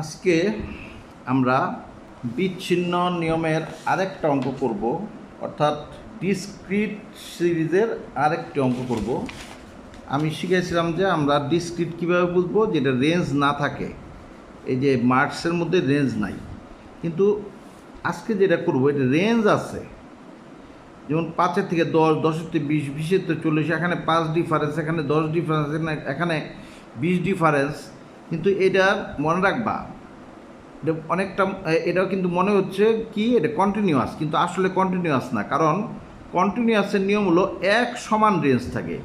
আজকে আমরা বিচ্ছিন্ন নিয়মের আরেকটা অঙ্ক করব, অর্থাৎ ডিসক্রিট সিরিজের আরেকটি অঙ্ক করব। আমি শিখেছিলাম যে আমরা ডিসক্রিট কীভাবে বুঝবো, যেটা রেঞ্জ না থাকে। এই যে মার্কসের মধ্যে রেঞ্জ নাই, কিন্তু আজকে যেটা করব এটা রেঞ্জ আছে। যেমন 5 থেকে 10, 10 থেকে 20, 20 থেকে 40, এখানে 5 ডিফারেন্স, এখানে 10 ডিফারেন্স, এখানে 20 ডিফারেন্স। কিন্তু এটা মনে রাখবা, অনেকটা এটাও কিন্তু মনে হচ্ছে কি এটা কন্টিনিউয়াস, কিন্তু আসলে কন্টিনিউয়াস না। কারণ কন্টিনিউয়াসের নিয়ম হলো এক সমান রেঞ্জ থাকে।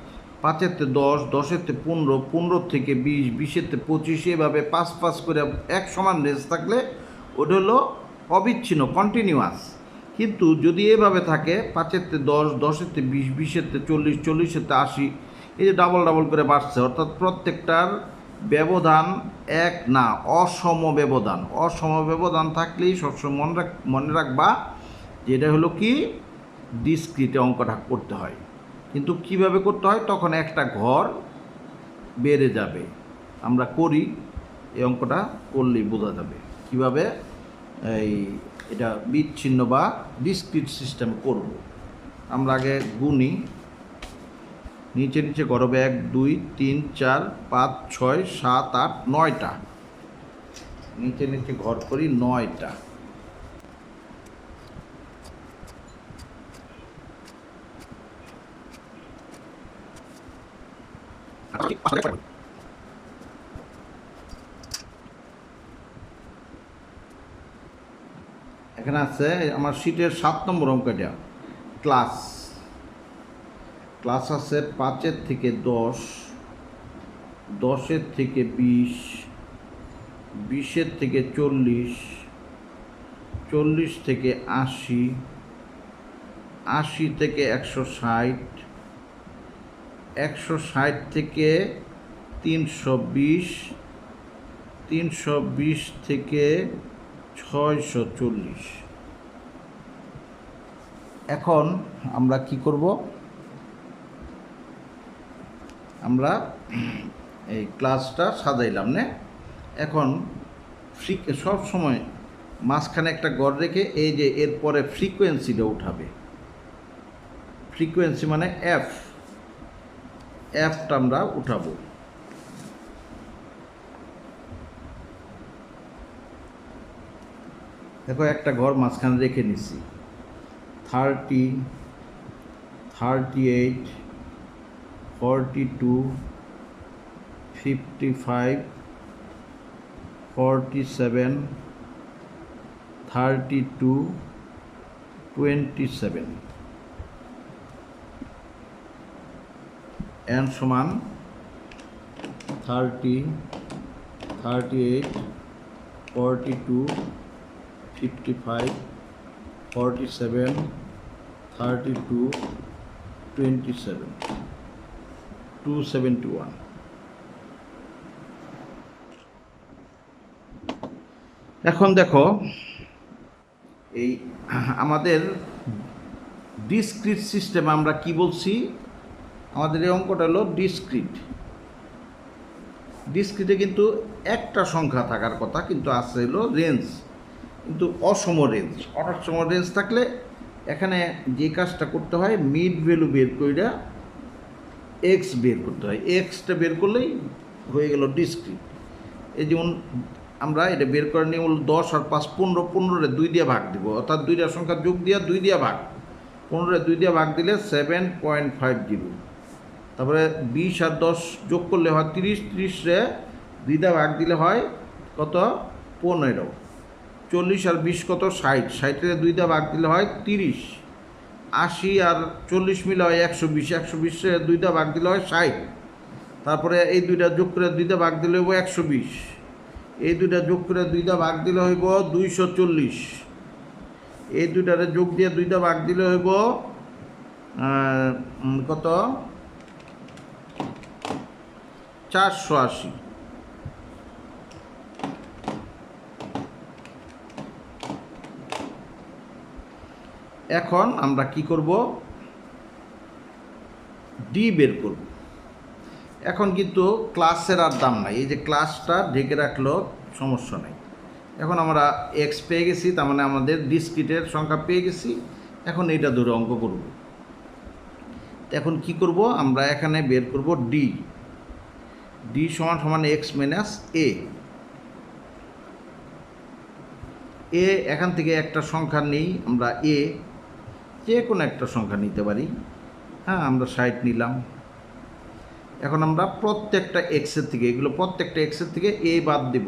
5 থেকে 10, 10 থেকে 15, 15 থেকে 20, 20 থেকে 25, এভাবে 5 করে এক সমান রেঞ্জ থাকলে ওটা হলো অবিচ্ছিন্ন, কন্টিনিউয়াস। কিন্তু যদি এভাবে থাকে 5 থেকে 10, 10 থেকে 20, 20 থেকে 40, 40 থেকে 80, এই যে ডাবল ডাবল করে বাড়ছে, অর্থাৎ প্রত্যেকটার ব্যবধান এক না, অসম ব্যবধান। অসম ব্যবধান থাকলেই সবসময় মনে রাখবা যে এটা হলো কি ডিসক্রিটে অঙ্কটা করতে হয়। কিন্তু কিভাবে করতে হয়, তখন একটা ঘর বেড়ে যাবে। আমরা করি, এই অঙ্কটা করলেই বোঝা যাবে কিভাবে এটা বিচ্ছিন্ন বা ডিসক্রিট সিস্টেম করব। আমরা আগে গুণি, নিচে নিচে গড়বে 1, 2, 3, 4, 5, 6, 7, 8, 9টা। নিচে নিচে ঘর করি 9টা। এখানে আছে আমার শীটের 7 নম্বর অঙ্ক। এটা ক্লাস আছে 5 থেকে 10, 10 থেকে 20, 20 থেকে 40, 40 থেকে 80, 80 থেকে 160, 160 থেকে 320, 320 থেকে 640। এখন আমরা কি করব, আমরা এই ক্লাসটা সাজাইলাম না। এখন সব সময় মাঝখানে একটা গড় রেখে এই যে এরপরে ফ্রিকোয়েন্সিটা উঠাবে। ফ্রিকোয়েন্সি মানে এফটা আমরা উঠাবো। দেখো একটা ঘর মাঝখানে রেখে নিছি। 30, 38, 42, 55, 47, 32, 27 n সমান 30, 38, 42, 55, 47, 32, 27, 271। এখন দেখো এই আমাদের ডিসক্রিট সিস্টেম আমরা কি বলছি, আমাদের এই অঙ্কটা হলো ডিসক্রিটে কিন্তু একটা সংখ্যা থাকার কথা, কিন্তু আছে হলো রেঞ্জ, কিন্তু অসম রেঞ্জ। অসম রেঞ্জ থাকলে এখানে যে কাজটা করতে হয়, মিড ভ্যালু বের করে এক্স বের করতে হয়। এক্সটা বের করলেই হয়ে গেল ডিসক্রিট। এই যেমন আমরা এটা বের করে নিয়ে 10 আর 5, 15, 15-রে 2 দিয়ে ভাগ দিব, অর্থাৎ দুইটা সংখ্যা যোগ দিয়া 2 দিয়ে ভাগ, 15-রে 2 দিয়ে ভাগ দিলে 7.50। তারপরে 20 আর 10 যোগ করলে হয় 30, 30-রে 2 দিয়ে ভাগ দিলে হয় কত, 15। 40 আর 20 কত, 60, 60-রে 2 দিয়ে ভাগ দিলে হয় 30। 80 আর 40 মিলে হয় 120, 120-রে 2 দিয়ে ভাগ দিলে হয় 60। তারপরে এই দুইটা যোগ করে 2 দিয়ে ভাগ দিলে হইব 120। এই দুইটা যোগ করে 2 দিয়ে ভাগ দিলে হইব 240। এই দুইটারে যোগ দিয়ে 2 দিয়ে ভাগ দিলে হইব কত, 480। এখন আমরা কি করব, ডি বের করব। এখন কিন্তু ক্লাসের আর দাম নাই, এই যে ক্লাসটা ঢেকে রাখলেও সমস্যা নেই। এখন আমরা এক্স পেয়ে গেছি, তার মানে আমাদের ডিসক্রিটের সংখ্যা পেয়ে গেছি। এখন এইটা ধরে অঙ্ক করব। এখন কি করব, আমরা এখানে বের করব ডি। ডি সমান সমান এক্স মাইনাস এ। এ এখান থেকে একটা সংখ্যা নেই, আমরা এ যে কোনো একটা সংখ্যা নিতে পারি। হ্যাঁ, আমরা 60 নিলাম। এখন আমরা প্রত্যেকটা এক্সের থেকে, এগুলো প্রত্যেকটা এক্সের থেকে এ বাদ দেব।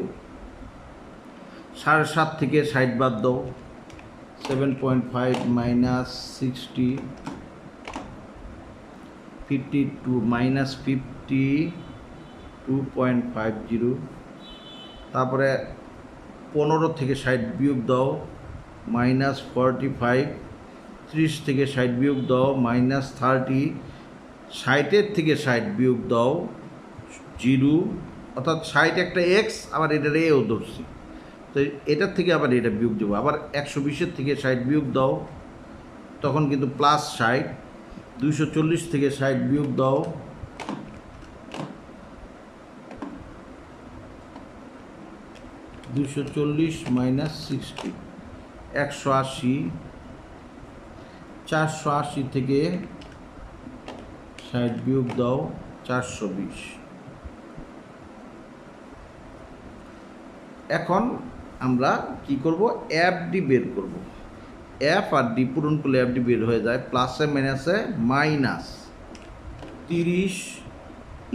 7.5 থেকে 60 বাদ দাও, 7.5 মাইনাস 60, 52 মাইনাস 52.50। তারপরে 15 থেকে 60 বিয়োগ দাও, মাইনাস 45। 30 থেকে 60 বিয়োগ দাও, মাইনাস 30। 60-এর থেকে 60 বিয়োগ দাও, 0। অর্থাৎ 60 একটা এক্স, আবার এটার এও ধরছি, তো এটার থেকে আবার এটা বিয়োগ দেবো। আবার 120-এর থেকে 60 বিয়োগ দাও, তখন কিন্তু প্লাস 60। 240 থেকে 60 বিয়োগ দাও, 240 মাইনাস 60, 180। 480 থেকে 60 বিয়োগ দাও, 420। এখন আমরা কি করব, এফ ডি বের করব। এফ আর ডি পূরণ করলে এফ ডি বের হয়ে যায়, প্লাসে মাইনাসে মাইনাস 30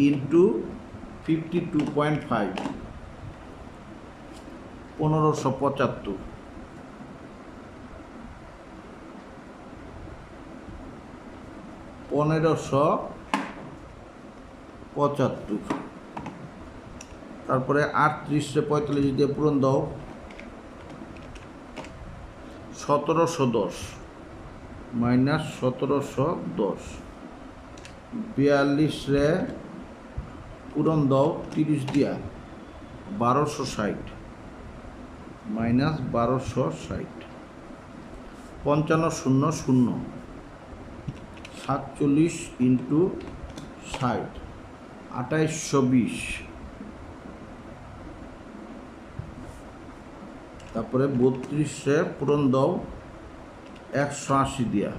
ইন্টু 52.5, 1575। 1575। তারপরে 38-এ 45 দিয়ে পূরণ দাও, 1710 মাইনাস 1710। 42-রে পূরণ দাও 30 দিয়া, 1260 মাইনাস 1260। 5500, 47 ইন্টু 60, 2820। তারপরে 32-এ পূরণ দাও 180 দিয়া,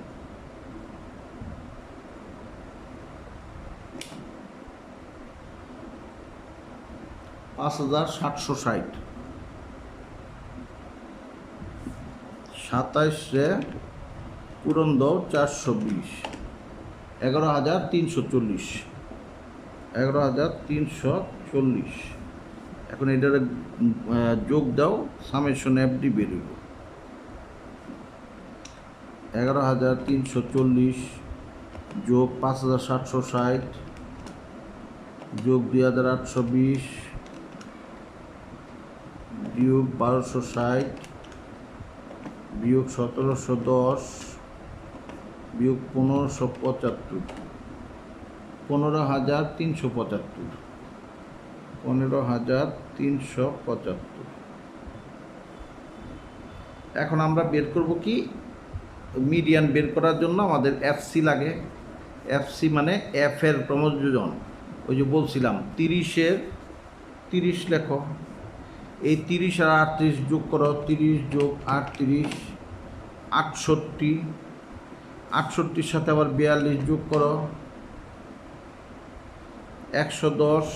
5760। 27-এ পূরণ দাও 420, 11340, 11340। এখন এটার যোগ দাও, সামেশন এফ ডি বেরোব। 11340 যোগ 5760 যোগ 2820 বিয়োগ 1260 বিয়োগ 1710 বিয়োগ 1575, 15375, 15375। এখন আমরা বের করব কি, মিডিয়ান বের করার জন্য আমাদের এফসি লাগে। এফসি মানে এফ এর ক্রমযোজন। ওই যে বলছিলাম 30-এর 30 লেখো, এই 30 আর 38 যোগ করো, 30 যোগ 38 68। 68-র সাথে আবার 42 যোগ করো, 110।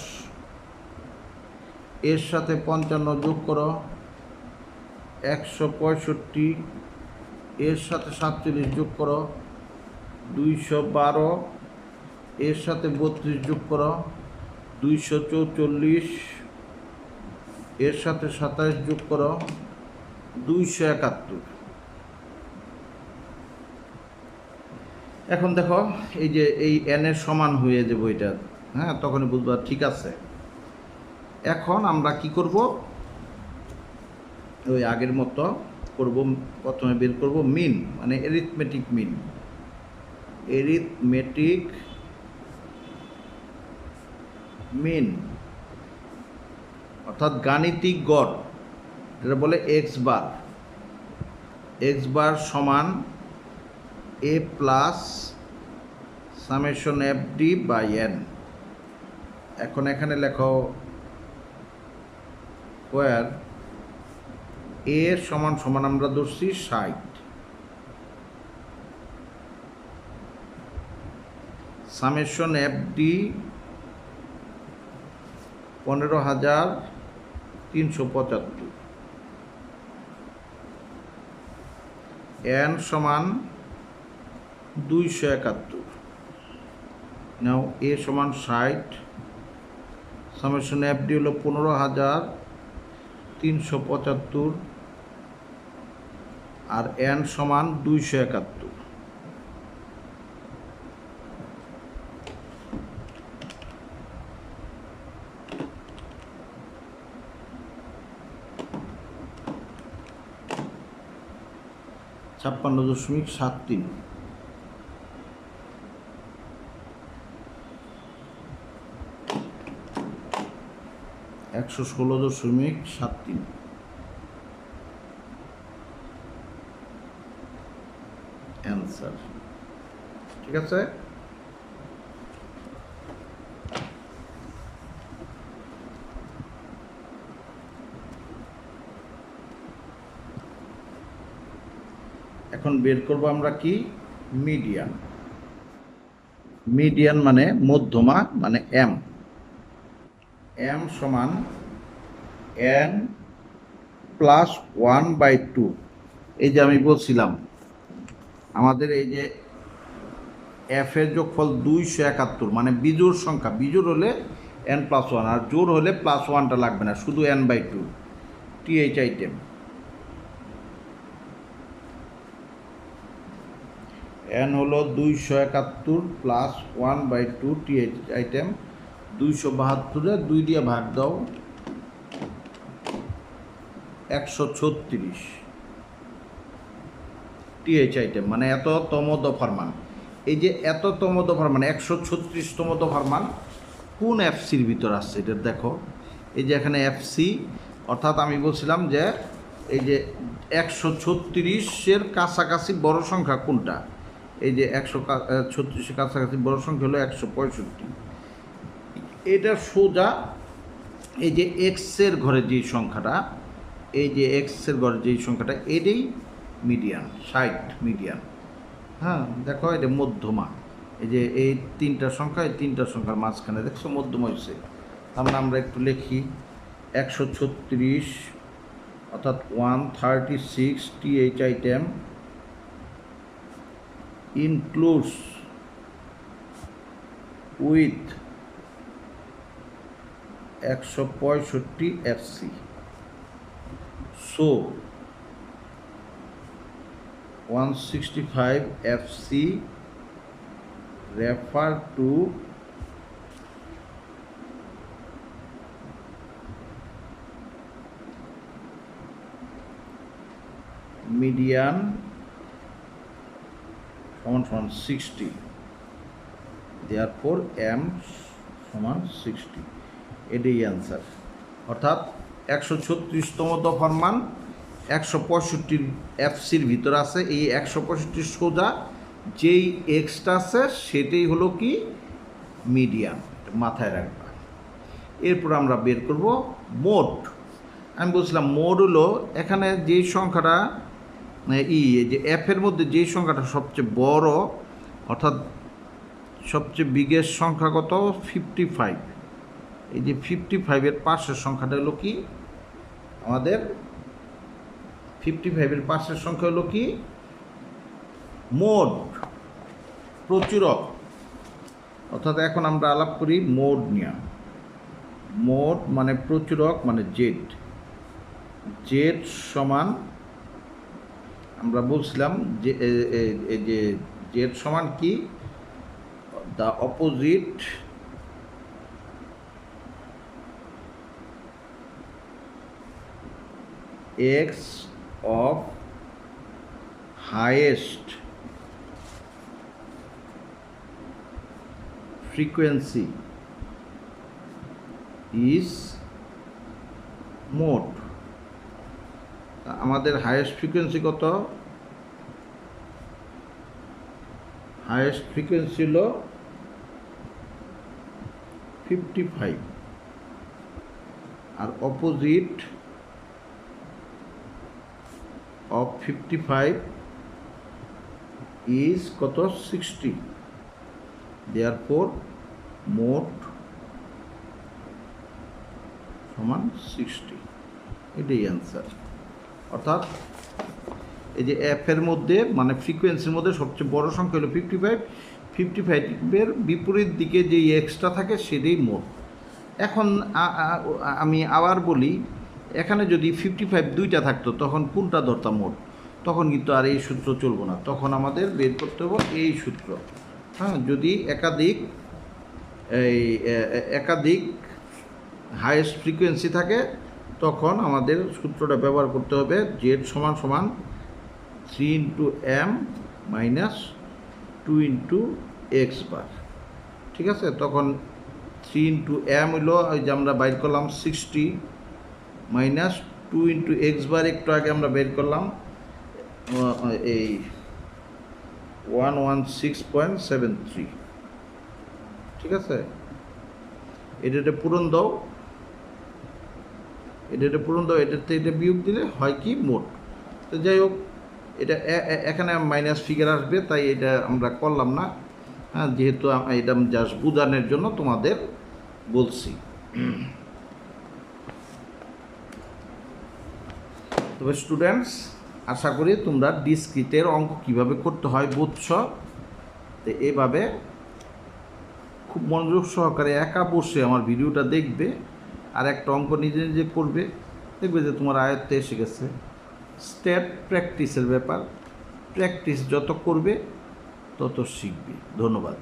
এর সাথে 55 যোগ করো, 165। এর সাথে 47 যোগ করো, 212। এর সাথে 32 যোগ করো, 244। এর সাথে 27 যোগ করো, 271। এখন দেখো এই যে এই এন এর সমান হয়ে যাবে এটা, হ্যাঁ, তখনই বুঝবা ঠিক আছে। এখন আমরা কি করব, ওই আগের মতো করব। প্রথমে বের করব মিন, মানে এরিথমেটিক মিন। এরিথমেটিক মিন অর্থাৎ গাণিতিক গড়, এটা বলে এক্স বার। এক্স বার সমান A plus summation F D by N. এখন এখানে লেখো স্কোয়ার এ সমান সমান আমরা ধরছি 60, সামেশন এফডি 15,375, এন সমান 271, নাও এ সমান 60, সামেশন এফডি হলো 15,375 আর এন সমান 271। ছাপ্পান্ন 56.73, 116.73 অ্যান্সার। ঠিক আছে, এখন বের করব আমরা কি মিডিয়ান। মিডিয়ান মানে মধ্যমা, মানে এম। এম সমান এন প্লাস 1/2। এই যে আমি বলছিলাম আমাদের এই যে এফ এর যোগফল 271, মানে বিজোড় সংখ্যা, বিজোড় হলে এন প্লাস 1 আর জোড় হলে প্লাস 1টা লাগবে না, শুধু n/2 টিএইচ আইটেম। এন হলো 271 প্লাস 1/2 টিএইচ আইটেম। 272-এ 2 দিয়ে ভাগ দাও, 136 টিএইচ আইটেম, মানে এততম দফার মান। এই যে এততম দফার মান 136তম দফার মান কোন এফসির ভিতর আসছে এটা দেখো। এই যে এখানে এফসি, অর্থাৎ আমি বলছিলাম যে এই যে 136-এর কাছাকাছি বড় সংখ্যা কোনটা, এই যে 136-এর কাছাকাছি বড় সংখ্যা হলো 165। এটা সোজা এই যে এক্সের ঘরে যেই সংখ্যাটা, এই যে এক্সের ঘরে যেই সংখ্যাটা, এটাই মিডিয়ান, 60 মিডিয়ান। হ্যাঁ দেখো এটা মধ্যমা, এই যে এই তিনটা সংখ্যা, এই তিনটা সংখ্যার মাঝখানে দেখছো মধ্যমা হয়েছে। তাহলে আমরা একটু লিখি 136 অর্থাৎ 136 th item includes with 165 FC. So 165 FC refer to median সমান 60, therefore m সমান 60, এটাই অ্যান্সার। অর্থাৎ 136তম দফার মান 165 এফসির ভিতরে আছে। এই 165 সোজা যেই এক্সটা আছে সেটাই হলো কি মিডিয়ান, মাথায় রাখবা। এরপর আমরা বের করব মোড। আমি বলছিলাম মোড হলো এখানে যেই সংখ্যাটা যে এফের মধ্যে যেই সংখ্যাটা সবচেয়ে বড়, অর্থাৎ সবচেয়ে বিগেস্ট সংখ্যা কত, 55। এই যে 55-এর পাশের সংখ্যাটা হলো কি আমাদের, 55-এর পাশের সংখ্যা হলো কি মোড, প্রচুরক। অর্থাৎ এখন আমরা আলাপ করি মোড নিয়ে। মোড মানে প্রচুরক, মানে জেড। জেড সমান আমরা বলছিলাম যে এই যে জেড সমান কি, the opposite x of highest frequency is mode. আমাদের হাইয়েস্ট ফ্রিকোয়েন্সি কত, হাইয়েস্ট ফ্রিকোয়েন্সি হলো 55 আর অপোজিট অফ 55 ইজ কত 60, দেয়ারফোর মোট সমান 60, এটাই অ্যান্সার। অর্থাৎ এই যে এফের মধ্যে মানে ফ্রিকোয়েন্সির মধ্যে সবচেয়ে বড় সংখ্যা হলো 55, 55-এর বিপরীত দিকে যে এক্সট্রা থাকে সেটাই মোট। এখন আমি আবার বলি, এখানে যদি 55 দুইটা থাকতো তখন কোনটা ধরতাম মোট? তখন কিন্তু আর এই সূত্র চলবো না, তখন আমাদের বের করতে হবে এই সূত্র। হ্যাঁ, যদি একাধিক হাইয়েস্ট ফ্রিকোয়েন্সি থাকে তখন আমাদের সূত্রটা ব্যবহার করতে হবে জেড সমান সমান 3 into M minus 2 into X bar. ঠিক আছে, তখন 3 ইন্টু এম হইলো ওই যে আমরা বাইর করলাম 60 মাইনাস 2 ইন্টু এক্স বার একটু আগে আমরা বের করলাম এই 116.73। ঠিক আছে, এটা পূরণ দাও, এটাতে এটা বিয়োগ দিলে হয় কি মোট। তো যাই হোক, এটা এখানে মাইনাস ফিগার আসবে তাই এটা আমরা করলাম না। হ্যাঁ, যেহেতু এটা জাস্ট বুঝানোর জন্য তোমাদের বলছি। তবে স্টুডেন্টস, আশা করি তোমরা ডিসক্রিটের অঙ্ক কিভাবে করতে হয় বুঝছ। তো এইভাবে খুব মনোযোগ সহকারে একা বসে আমার ভিডিওটা দেখবে আর একটা অঙ্ক নিজে নিজে করবে, দেখবে যে তোমার আয়ত্তে এসে গেছে। স্টেপ প্র্যাকটিসের ব্যাপার, প্র্যাকটিস যত করবে তত শিখবে। ধন্যবাদ।